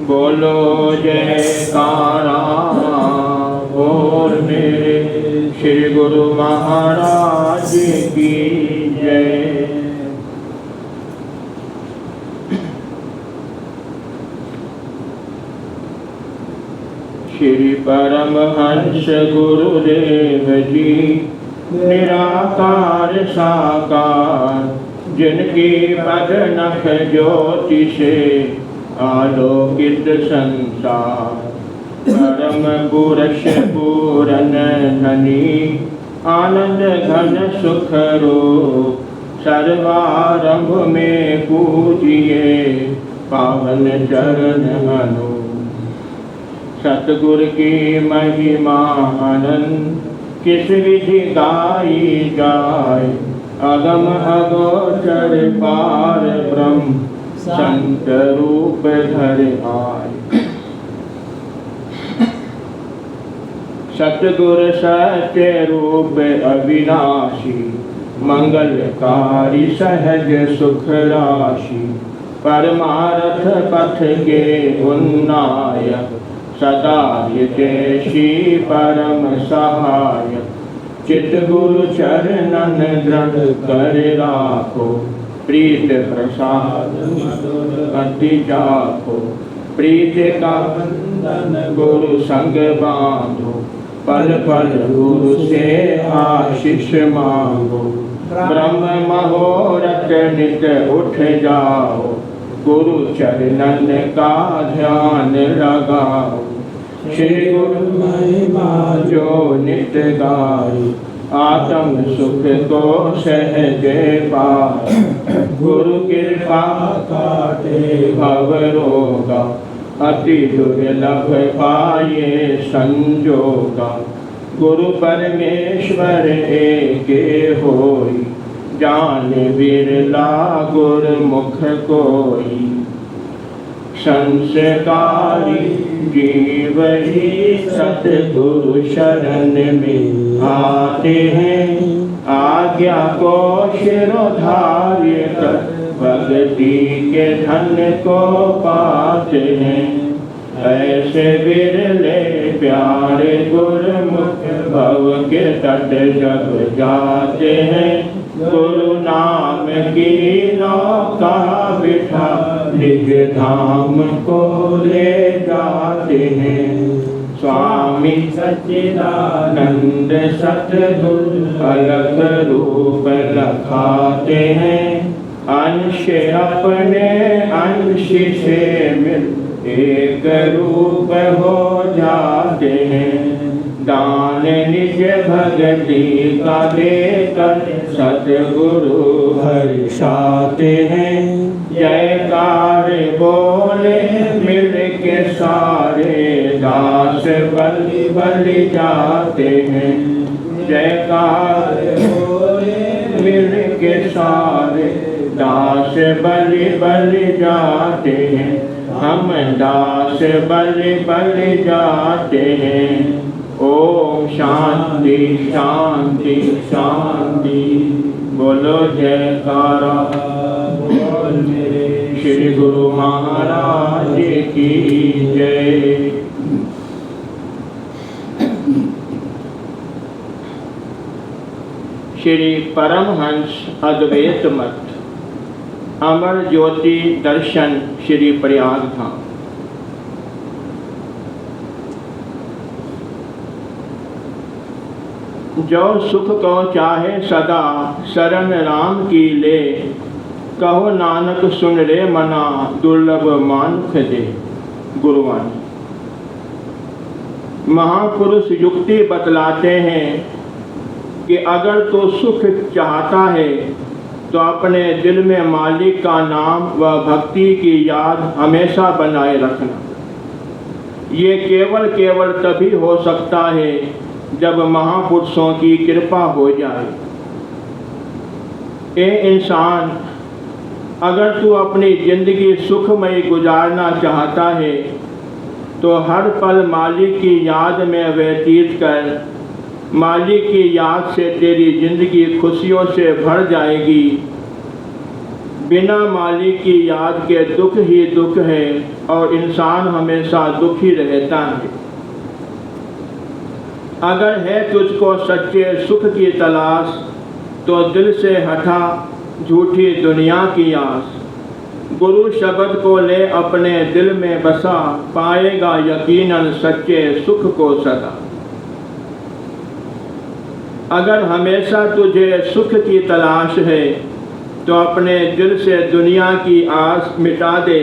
बोलो जयकारा बोल मेरे श्री गुरु महाराज की जय। श्री परमहंस गुरुदेव जी निराकार साकार, जिनकी पद नख ज्योति से आलोकित संसार। परम पुरुष पूरन धनी आनंद घन सुख रूप, सर्वारंभ में पूजिए पावन चरण अनु। सतगुरु की महिमा अनंत, किस विधि गाई जाय। अगम अगोचर पार ब्रह्म, संत रूप धर आए। सतगुरु सत्य रूप अविनाशी, मंगलकारी सहज सुख राशि। परमार्थ पथ के उन्नायक, सदा हितैषी परम सहायक। चित गुरु चरणन दृढ़ कर राखो, प्रीत प्रसाद अति जाको। प्रीत का बंधन गुरु संग बांधो, पल पल गुरु से आशीष मांगो। ब्रह्म मुहूर्त नित उठ जाओ, गुरु चरणन का ध्यान लगाओ। श्री गुरु महिमा जो नित गाई, आत्म सुख को सहज पाए। गुरु कृपा काटे भव रोगा, अति दुर्लभ पाए संजोगा। गुरु परमेश्वर एके होई, जान बिरला गुरमुख कोई। संस्कारी जीव ही सतगुरु शरण में आते हैं। आज्ञा को शिरोधार्य कर, भक्ति के धन को पाते हैं। ऐसे बिरले प्यारे गुरमुख, भव के तट जब जाते हैं। गुरु नाम की नौका बिठा, निज धाम को ले जाते हैं। स्वामी सच्चिदानंद सतगुरु अलग रूप लखाते हैं। अंश अपने अंश से मिल एक रूप हो जाते हैं। दान निज भक्ति का देकर, सतगुरु हर्षाते हैं। जयकार बोले मिल के सारे, दास बलि बलि जाते हैं। जयकार बोले मिल के सारे, दास बलि बलि जाते हैं। हम दास बलि बलि जाते हैं। ओम शांति शांति शांति। बोलो जयकारा बोल मेरे श्री गुरु महाराज की जय। श्री परमहंस अद्वैत मत, अमर ज्योति दर्शन, श्री प्रयाग धाम। जो सुख को चाहे सदा, शरण राम की ले। कहो नानक सुन रे मना, दुर्लभ मानुख दे। गुरुवाणी। महापुरुष युक्ति बतलाते हैं कि अगर तो सुख चाहता है तो अपने दिल में मालिक का नाम व भक्ति की याद हमेशा बनाए रखना। ये केवल तभी हो सकता है जब महापुरुषों की कृपा हो जाए। ए इंसान, अगर तू अपनी जिंदगी सुखमय गुजारना चाहता है तो हर पल मालिक की याद में व्यतीत कर। मालिक की याद से तेरी जिंदगी खुशियों से भर जाएगी। बिना मालिक की याद के दुख ही दुख है और इंसान हमेशा दुखी रहता है। अगर है तुझको सच्चे सुख की तलाश तो दिल से हटा झूठी दुनिया की आस। गुरु शब्द को ले अपने दिल में बसा, पाएगा यकीनन सच्चे सुख को सदा। अगर हमेशा तुझे सुख की तलाश है तो अपने दिल से दुनिया की आस मिटा दे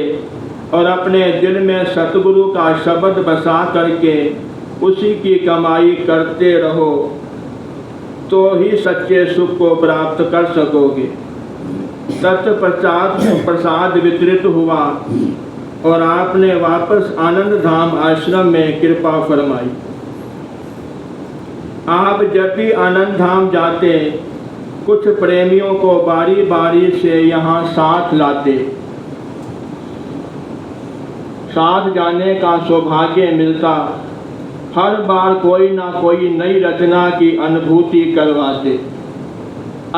और अपने दिल में सतगुरु का शब्द बसा करके उसी की कमाई करते रहो, तो ही सच्चे सुख को प्राप्त कर सकोगे। तत्पश्चात प्रसाद वितरित हुआ और आपने वापस आनंद धाम आश्रम में कृपा फरमाई। आप जब भी आनंद धाम जाते कुछ प्रेमियों को बारी बारी से यहाँ साथ लाते। साथ जाने का सौभाग्य मिलता। हर बार कोई ना कोई नई रचना की अनुभूति करवाते।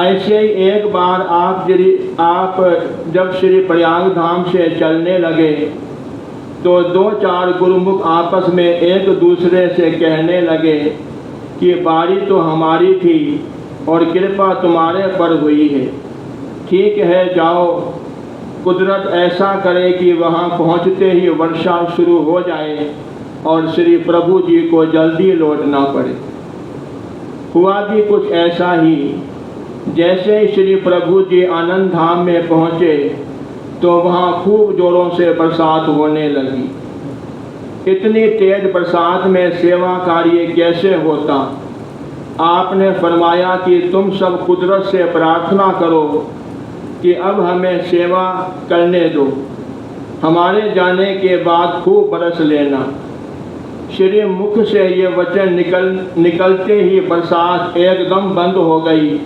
ऐसे ही एक बार आप जब श्री प्रयाग धाम से चलने लगे तो 2-4 गुरुमुख आपस में एक दूसरे से कहने लगे कि बारी तो हमारी थी और कृपा तुम्हारे पर हुई है। ठीक है, जाओ। कुदरत ऐसा करे कि वहाँ पहुँचते ही वर्षा शुरू हो जाए और श्री प्रभु जी को जल्दी लौटना पड़े। हुआ भी कुछ ऐसा ही। जैसे ही श्री प्रभु जी आनंद धाम में पहुँचे तो वहाँ खूब जोरों से बरसात होने लगी। इतनी तेज बरसात में सेवा कार्य कैसे होता? आपने फरमाया कि तुम सब कुदरत से प्रार्थना करो कि अब हमें सेवा करने दो, हमारे जाने के बाद खूब बरस लेना। श्री मुख से ये वचन निकलते ही बरसात एकदम बंद हो गई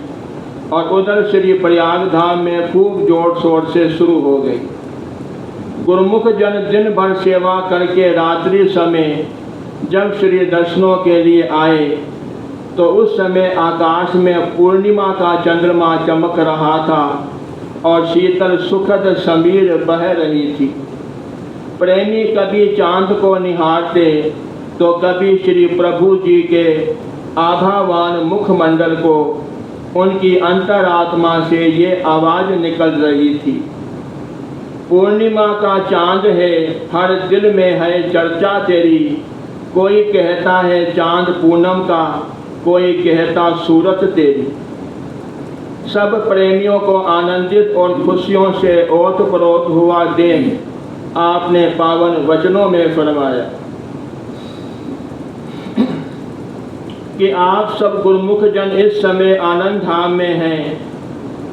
और उधर श्री प्रयाग धाम में खूब जोर शोर से शुरू हो गई। गुरुमुख जन दिन भर सेवा करके रात्रि समय जब श्री दर्शनों के लिए आए तो उस समय आकाश में पूर्णिमा का चंद्रमा चमक रहा था और शीतल सुखद समीर बह रही थी। प्रेमी कभी चांद को निहारते तो कभी श्री प्रभु जी के आभावान मुखमंडल को उनकी अंतरात्मा से ये आवाज़ निकल रही थी, पूर्णिमा का चांद है, हर दिल में है चर्चा तेरी। कोई कहता है चांद पूनम का, कोई कहता सूरत तेरी। सब प्रेमियों को आनंदित और खुशियों से ओतप्रोत हुआ देख आपने पावन वचनों में फरमाया कि आप सब गुरुमुख जन इस समय आनंद धाम में हैं।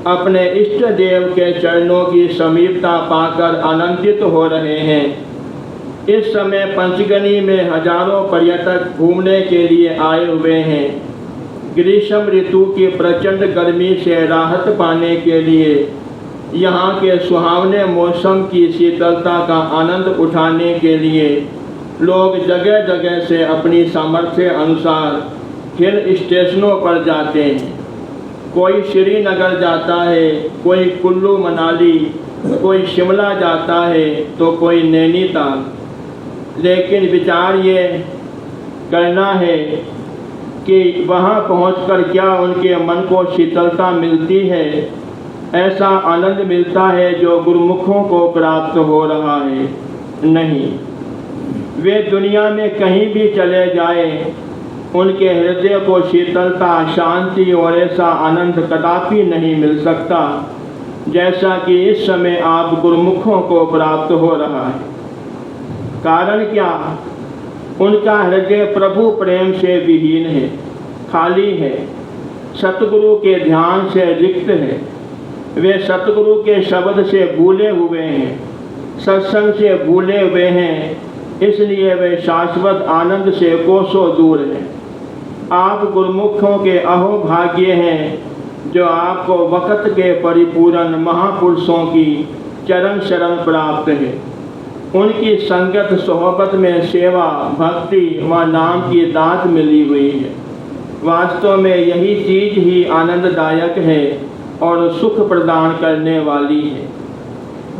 अपने इष्ट देव के चरणों की समीपता पाकर आनंदित हो रहे हैं। इस समय पंचगनी में हजारों पर्यटक घूमने के लिए आए हुए हैं। ग्रीष्म ऋतु की प्रचंड गर्मी से राहत पाने के लिए यहाँ के सुहावने मौसम की शीतलता का आनंद उठाने के लिए लोग जगह जगह से अपनी सामर्थ्य अनुसार हिल स्टेशनों पर जाते हैं। कोई श्रीनगर जाता है, कोई कुल्लू मनाली, कोई शिमला जाता है तो कोई नैनीताल। लेकिन विचार ये करना है कि वहाँ पहुंचकर क्या उनके मन को शीतलता मिलती है, ऐसा आनंद मिलता है जो गुरुमुखों को प्राप्त हो रहा है? नहीं। वे दुनिया में कहीं भी चले जाएं, उनके हृदय को शीतलता, शांति और ऐसा आनंद कदापि नहीं मिल सकता जैसा कि इस समय आप गुरुमुखों को प्राप्त हो रहा है। कारण क्या? उनका हृदय प्रभु प्रेम से विहीन है, खाली है, सतगुरु के ध्यान से रिक्त है। वे सतगुरु के शब्द से भूले हुए हैं, सत्संग से भूले हुए हैं, इसलिए वे शाश्वत आनंद से कोसों दूर हैं। आप गुरुमुखों के अहोभाग्य हैं जो आपको वक़्त के परिपूर्ण महापुरुषों की चरण शरण प्राप्त है। उनकी संगत सोहबत में सेवा, भक्ति व नाम की दात मिली हुई है। वास्तव में यही चीज़ ही आनंददायक है और सुख प्रदान करने वाली है।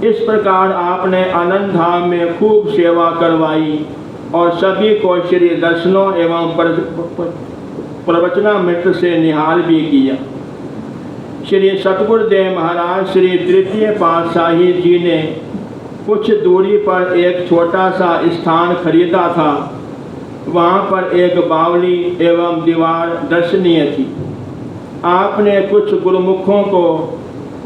इस प्रकार आपने आनंद धाम में खूब सेवा करवाई और सभी को श्री दर्शनों एवं प्रवचनामृत से निहाल भी किया। श्री सतगुरुदेव महाराज श्री तृतीय पातशाही जी ने कुछ दूरी पर एक छोटा सा स्थान खरीदा था। वहाँ पर एक बावली एवं दीवार दर्शनीय थी। आपने कुछ गुरुमुखों को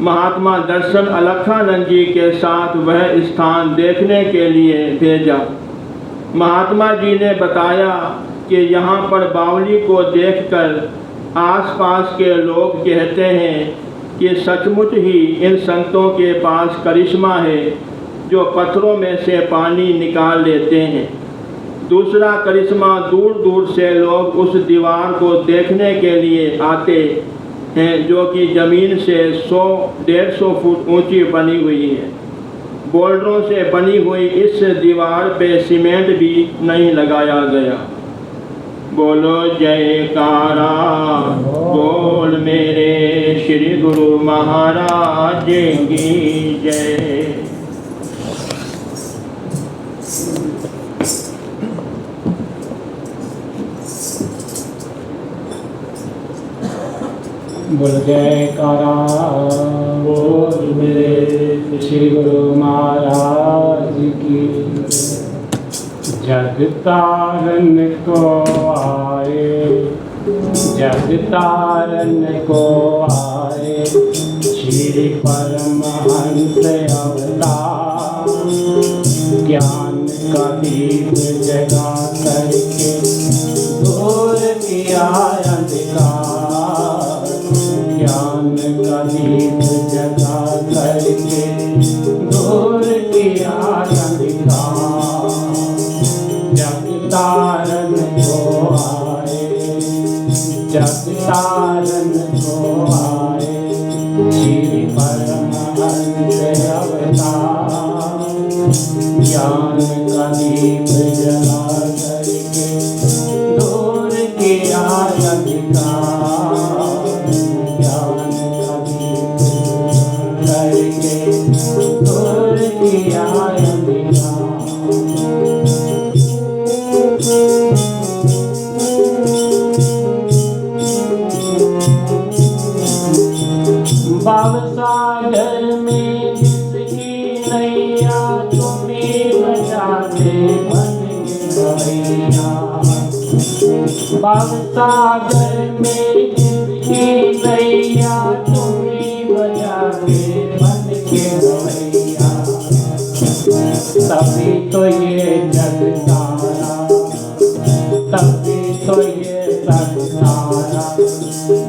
महात्मा दर्शन अलखानंद जी के साथ वह स्थान देखने के लिए भेजा। महात्मा जी ने बताया कि यहाँ पर बावली को देखकर आसपास के लोग कहते हैं कि सचमुच ही इन संतों के पास करिश्मा है जो पत्थरों में से पानी निकाल लेते हैं। दूसरा करिश्मा, दूर दूर से लोग उस दीवार को देखने के लिए आते हैं जो कि ज़मीन से 100-150 फुट ऊंची बनी हुई है। बोल्डरों से बनी हुई इस दीवार पे सीमेंट भी नहीं लगाया गया। बोलो जयकारा बोल मेरे श्री गुरु महाराज की जय। बोल जयकारा बोल मेरे श्री गुरु महाराज की। जग तारन को आए, जग तारन को आए, श्री परमहंस अवतार। ज्ञान का दीप जगा करके दूर किया अंधकार। ज्ञान का दीप जगा करके दूर किया अंधकार। जग तारन को आए, जग तारन को आए, श्री परमहंस अवतार। ज्ञान का दीप जला करके दूर किया अंधकार। ज्ञान का दीप जला करके दूर किया अंधकार। भव सागर में जिसकी नैया तुम्हें बचाते बन के रवैया। भव सागर में जिसकी नैया तुम्हें बचाते बन के रवैया। तभी तो ये जग तारा, तभी तो ये जग तारा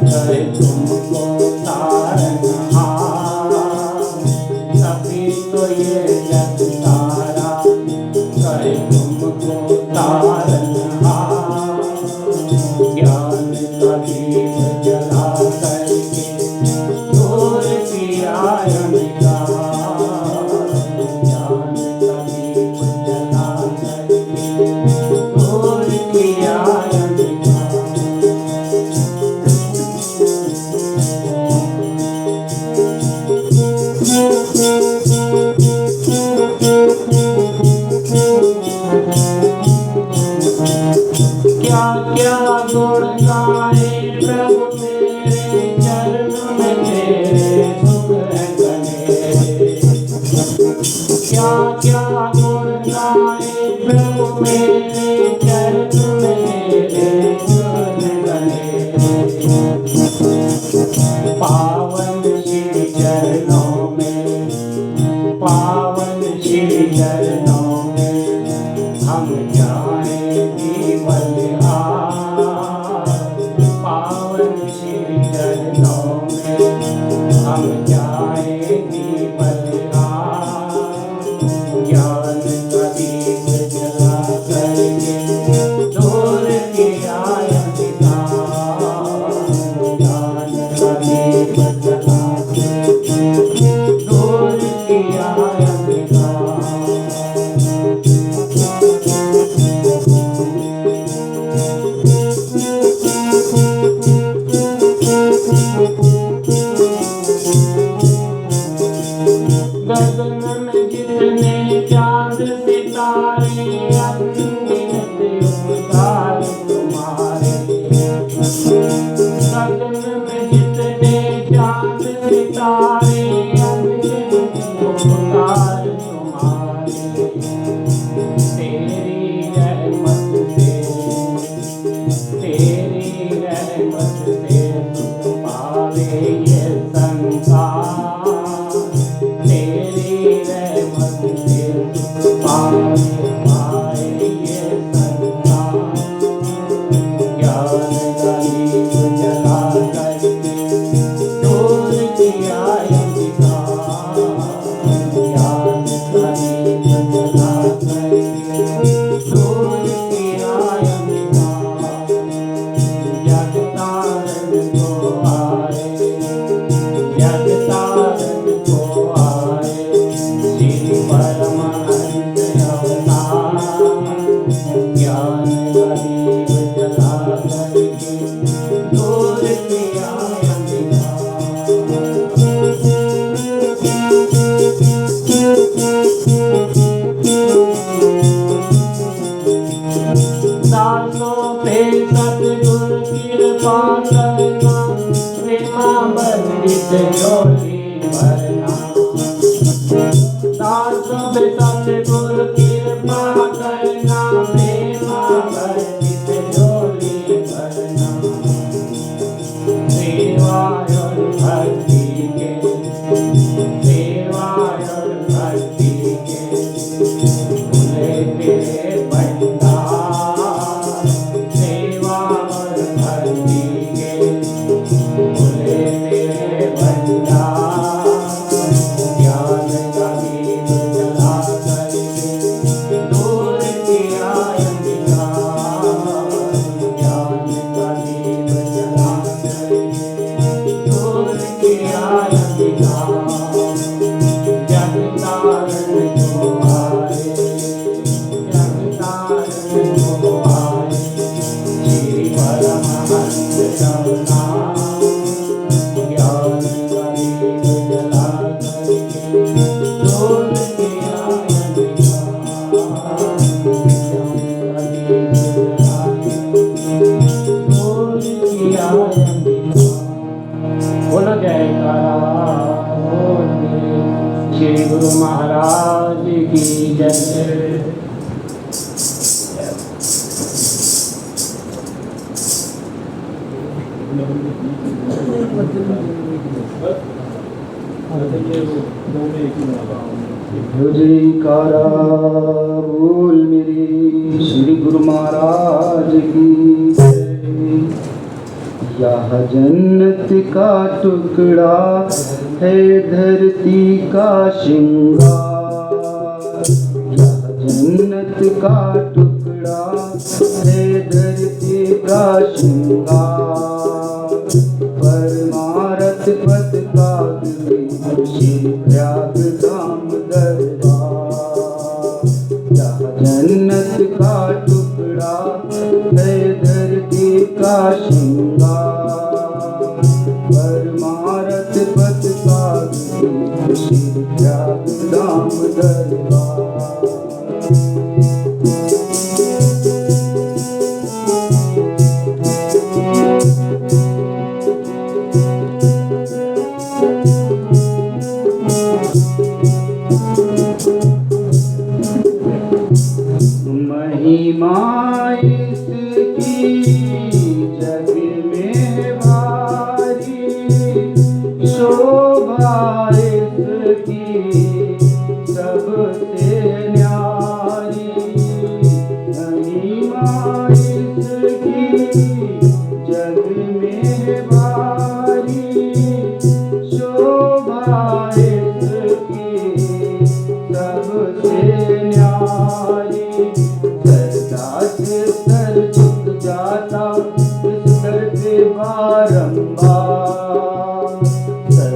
करे तुमको तारनहार। तभी तो ये जग तारा करे तुमको तारनहार। ज्ञान का दीप जला करके दूर किया अंधकार। ज्ञान का दीप जला करके दूर किया अंधकार। क्या क्या गुण गाए प्रभु तेरे चरण में तेरे सुख है गने। क्या क्या गुण गाए प्रभु मेरे चरण में तेरे सुख है गने। पावन श्री चरणों में, पावन श्री चरणों में हम जाएंगे बलिहार। पावन श्री चरणों में हम जाएंगे बलिहार। ज्ञान का दीप जला करके दूर किया अंधकार। ज्ञान का दीप जला करके दूर किया अंधकार। सारे अंतिम उपकार तुम्हारे, तेरी रहमत से सुख पावे ये संसार, तेरी रहमत से सुख पाए ये संसार। ज्ञान का दीप जला करके दूर किया अंधकार, ज्ञान का दीप जला करके दूर किया अंधकार। जग तारन को आए, जग तारन को आए, श्री परमानंद अवतार। ज्ञान का दीप जला करके दूर किया दासों पे सतगुरु कृपा करना, प्रेमामृत झोली भरना। दासों पे सतगुरु कृपा करना, प्रेमामृत झोली भरना। सेवा और भक्ति के, सेवा और भक्ति के खुले तेरे भंडार, सेवा और भक्ति के खुले तेरे भंडार। ज्ञान का दीप जला करके दूर किया अंधकार, ज्ञान का दीप जला करके दूर किया अंधकार। जग तारन को आए, जग तारन को आए, श्री परमानंद अवतार। ज्ञान का दीप जला करके दूर किया अंधकार, ज्ञान का दीप जला करके दूर किया अंधकार। बोलो जयकारा बोल मेरे श्री गुरु महाराज की जय। जयकारा बोल मेरे श्री गुरु महाराज की जय। यह जन्नत का टुकड़ा है धरती का श्रृंगार, यह जन्नत का टुकड़ा है धरती का श्रृंगार। परमारथ पथ का श्री प्रयाग धाम दरबार। यह जन्नत का टुकड़ा है धरती का श्रृंगार। परमारथ पथ का श्री प्रयाग धाम दरबार। महिमा इसकी जग में भारी, शोभा इसकी सबसे न्यारी। महिमा इसकी जग में भारी, शोभा इसकी सबसे न्यारी। सर झुक जाता इस दर पे बारंबार, सर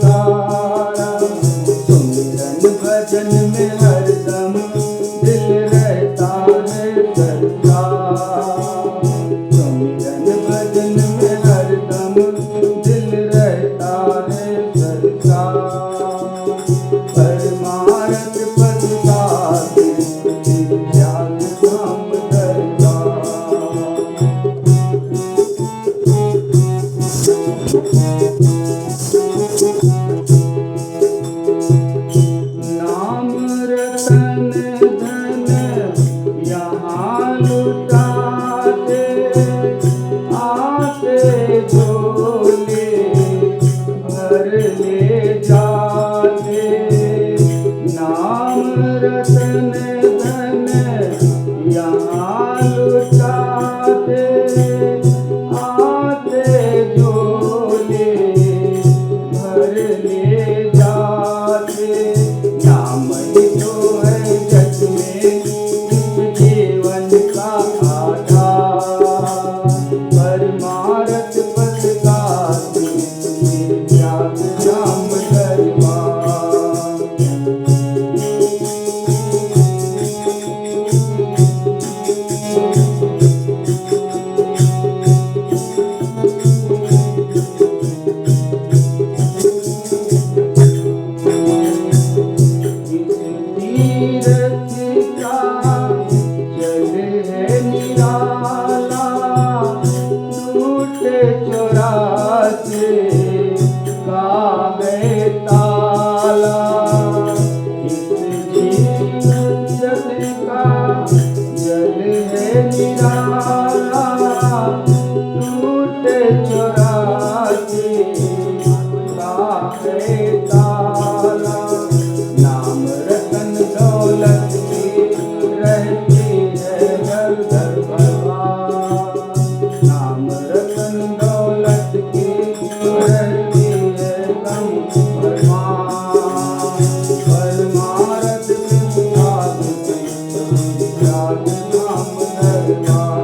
तारा सुमिरन भजन में हरदम दिल रहता है करता सुमिरन भजन में हरदम दिल रहता है करता परमारथ पद साधे त्याग धाम धरता नाम रतन धन यहाँ लुटाते आते झोले भर ले जाते नाम रतन धन यहाँ लुटाते आते झोले भर ले जाते नाम ही तो है जग में इस जीवन का आधार परमारथ पद का त्याग नाम दरबार तीरथ का जल है निराला टूटे चौरासे का गए ताला इस जीवन का जल है निराला टूटे चौरासे का गए ताला नाम रतन दौलत की रहती है घर घर भरमार नाम रतन दौलत की रहती है कम भरमार परमारथ विभाग त्याग नाम दरबार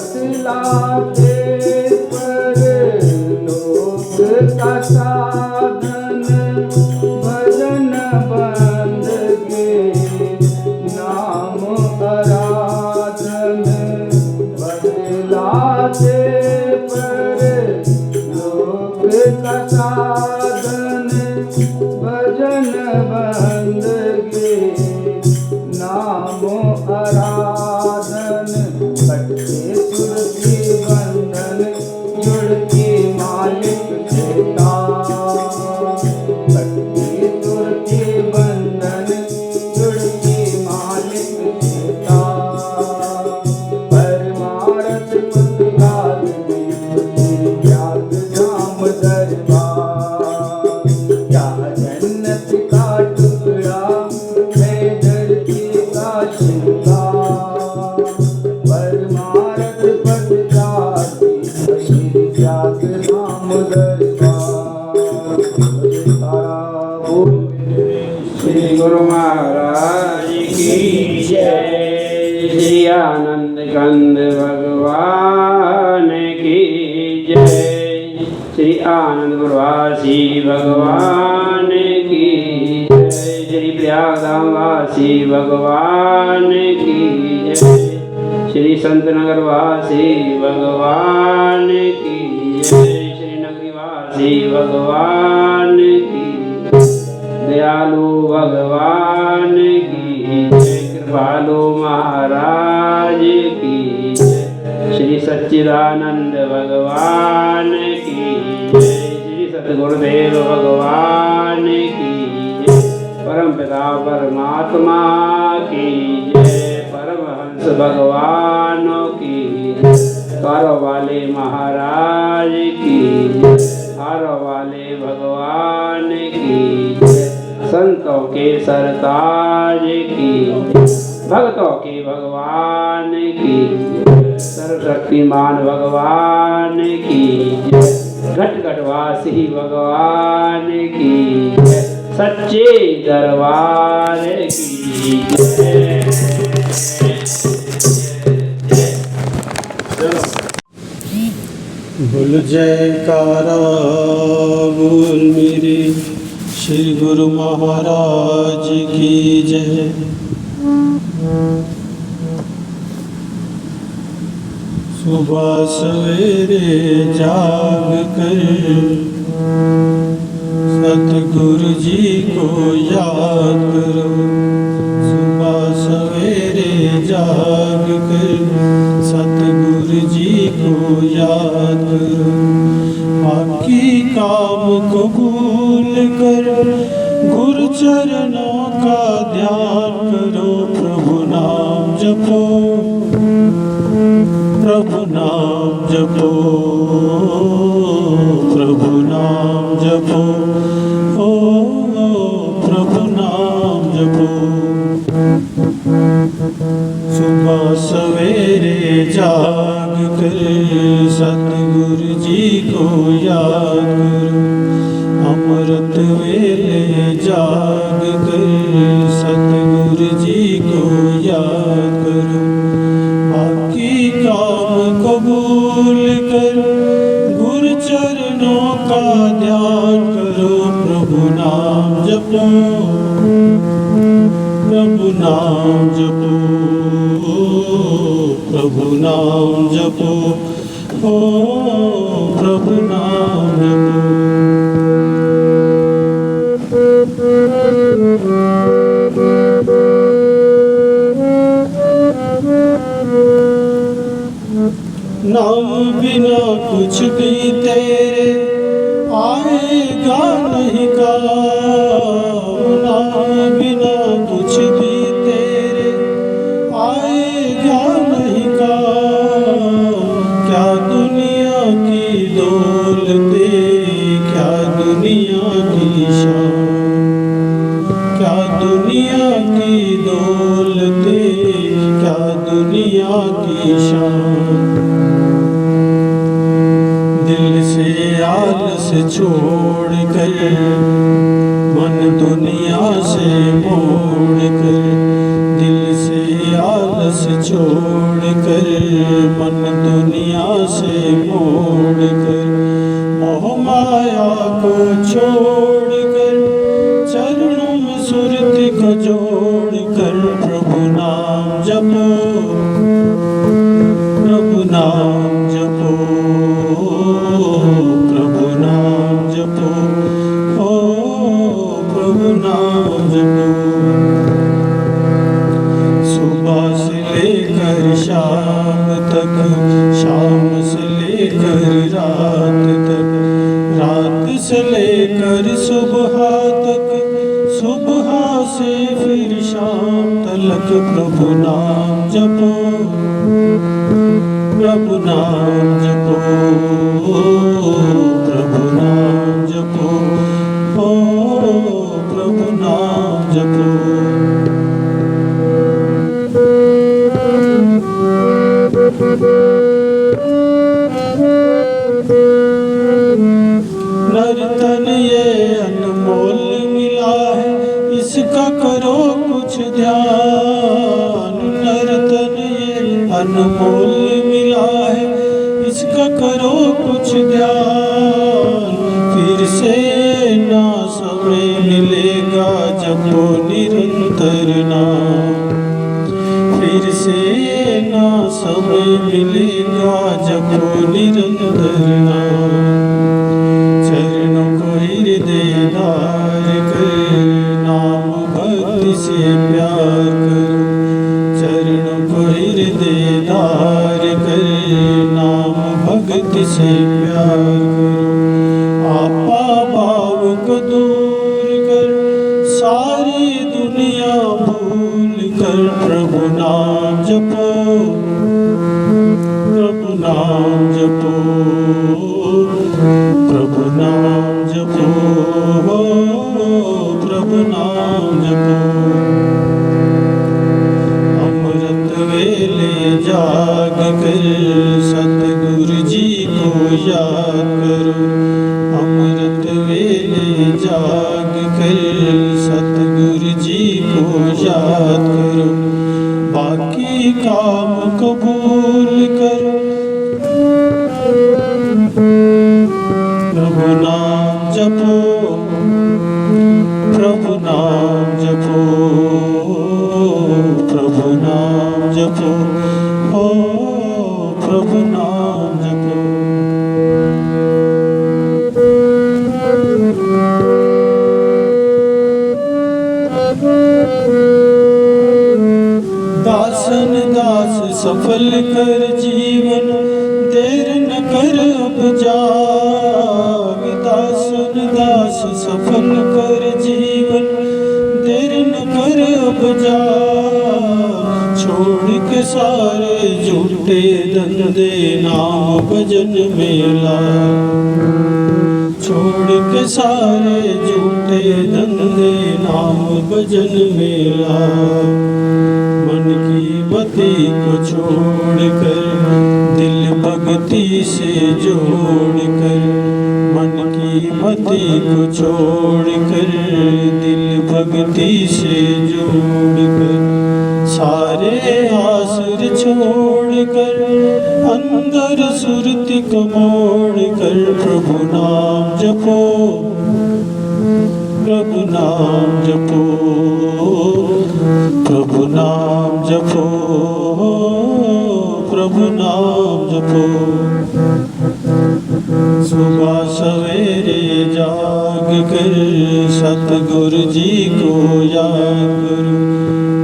बतलाते पर लोक का साधन भजन बंदगी नाम आराधन बतलाते पर लोक का साधन भजन बंदगी नाम आराधन कटते सुरती बंधन जुड़ती मालिक देता कटते सुरती बंधन जुड़ती मालिक देता परमारथ पद त्याग धाम दरबार क्या जन्नत का टुकड़ा है धरती का श्रृंगार परमारथ पद त्याग नाम दरबार श्री गुरु महाराज की जय श्री आनंद कंद भगवान की जय श्री आनंद गुरुवासी भगवान की जय श्री प्रयागधाम वासी भगवान की जय श्री संत नगर वासी भगवान की जय श्री नगरी वासी भगवान की दयालु भगवान की जय कृपालु महाराज की जय श्री सच्चिदानंद भगवान की जय श्री सतगुरुदेव भगवान की जय परम पिता परमात्मा की जय परमहंस भगवान की कारो वाले महाराज की हारो वाले भगवान की संतों के सरताज की भक्तों के भगवान की सर्वशक्तिमान भगवान की घट घटवासी भगवान की जय, सच्चे दरबार की जय। बोल जयकारा बोल मेरे श्री गुरु महाराज की जय। सुबह सवेरे जाग कर सतगुरु जी को याद करो। सुबह सवेरे जाग कर सतगुरु जी को याद करो। बाकी काम को भूल कर गुरु चरणों का ध्यान करो। प्रभु नाम जपो, प्रभु नाम जपो, प्रभु नाम जपो, ओ प्रभु नाम जपो। सुबह सवेरे जाग कर सतगुरु जी को याद करो। अमृत वेले जाग कर सतगुरु जी को याद करो। बाकी काम को भूल कर गुरु चरणों का ध्यान करो। प्रभु नाम जपो, प्रभु नाम जपो, प्रभु नाम जपो, ओ प्रभु नाम जपो। नाम बिना कुछ भी तेरे आएगा नहीं काम। नाम बिना कुछ भी तेरे आएगा नहीं काम। क्या दुनिया की दौलते, क्या दुनिया की शान, क्या दुनिया की दौलते, क्या दुनिया की शान। दिल से आलस छोड़ कर मन दुनिया से मोड़ कर। दिल से आलस छोड़ कर मन दुनिया से मोड़ कर। मोह माया को छोड़ कर चरणों में सुरति को जोड़ कर। प्रभु नाम जपो, प्रभु नाम जपो, प्रभु नाम जपो, ओ प्रभु नाम जपो। सुबह से लेकर शाम तक, शाम से लेकर रात तक, रात से लेकर सुबह तक, सुबह से फिर शाम तक। प्रभु नाम जपो, प्रभु नाम जपो, प्रभु नाम जपो, ओ प्रभु नाम जपो। नर्तन ये अनमोल मिला है, इसका करो कुछ ध्यान। नर्तन ये अनमोल मिला है, इसका करो कुछ ध्यान। फिर से ना समय मिलेगा जपो निरंतर नाम। फिर से ना समय मिलेगा जपो निरंतर नाम। चरणों को हृदय धार कर नाम भक्ति से प्यार करो। चरणों को हृदय धार कर नाम भक्ति से प्यार करो। आपा भाव को दूर कर सारी दुनिया भूल कर। प्रभु नाम जपो, प्रभु नाम जपो, प्रभु नाम जपो, प्रभु नाम जपो। अमृत वेले जाग कर सतगुरु जी को याद करो। वेले जाग कर सतगुरु जी को याद करो, बाकी काम कबूल करो। प्रभु नाम जपो, प्रभु नाम जपो, प्रभु नाम जपो, ओ प्रभु नाम जपो। दासन दास सफल कर जीवन, देर न कर अब जाग। दासन दास सफल कर जीवन, देर न कर अब जाग। छोड़ के सारे झूठे धंधे, नाम भजन में लाग। छोड़ के सारे झूठे धंधे, नाम भजन में लाग। मन की मति को छोड़कर दिल भक्ति से जोड़कर, मन की मति को छोड़कर दिल भक्ति से जोड़कर, सारे आसुर छोड़कर अंदर सुरति को मोड़कर, प्रभु नाम जपो, प्रभु नाम जपो, प्रभु नाम जपो, प्रभु नाम जपो। सुबह सवेरे जाग कर सतगुरु जी को याद करो,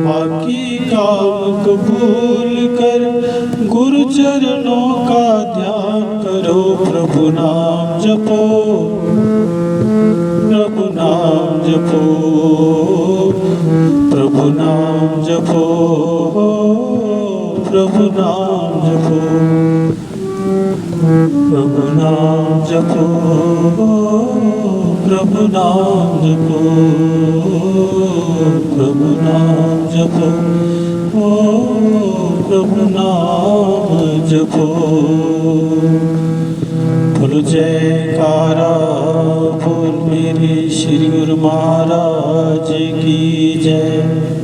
बाकी काम कबूल कर गुरु चरणों का ध्यान करो। प्रभु नाम जपो, प्रभु नाम जपो, प्रभु नाम जपो, प्रभु नाम जपो, प्रभु नाम जपो, प्रभु नाम जपो, प्रभु नाम जपो, प्रभु नाम जपो। बोलो जयकारा बोल मेरे श्री गुरु महाराज की जय।